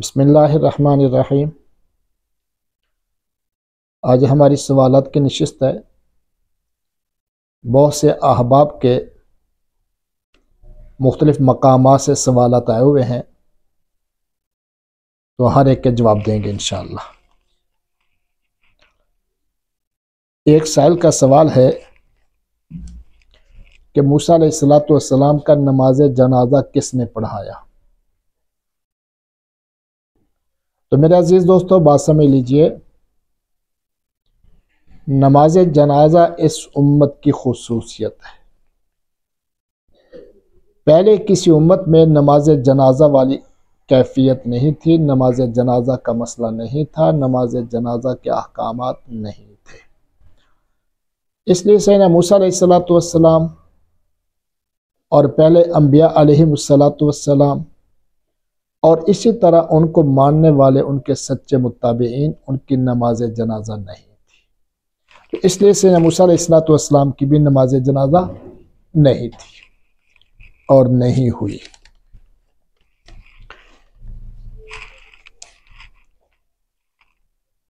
بسم اللہ الرحمن الرحیم۔ آج ہماری سوالات کی نشست ہے۔ بہت سے احباب کے مختلف مقامات سے سوالات آئے ہوئے ہیں، تو ہر ایک کے جواب دیں گے انشاءاللہ۔ ایک سائل کا سوال ہے کہ موسیٰ علیہ السلام کا نماز جنازہ کس نے پڑھایا؟ تو میرے عزیز دوستو بات سمجھ لیجئے، نماز جنازہ اس امت کی خصوصیت ہے۔ پہلے کسی امت میں نماز جنازہ والی کیفیت نہیں تھی، نماز جنازہ کا مسئلہ نہیں تھا، نماز جنازہ کے احکامات نہیں تھے۔ اس لیے سیدنا موسیٰ علیہ السلام اور پہلے انبیاء علیہ السلام اور اسی طرح ان کو ماننے والے ان کے سچے متابعین، ان کی نماز جنازہ نہیں تھی۔ تو اس لیے سیدنا موسیٰ علیہ السلام کی بھی نماز جنازہ نہیں تھی اور نہیں ہوئی۔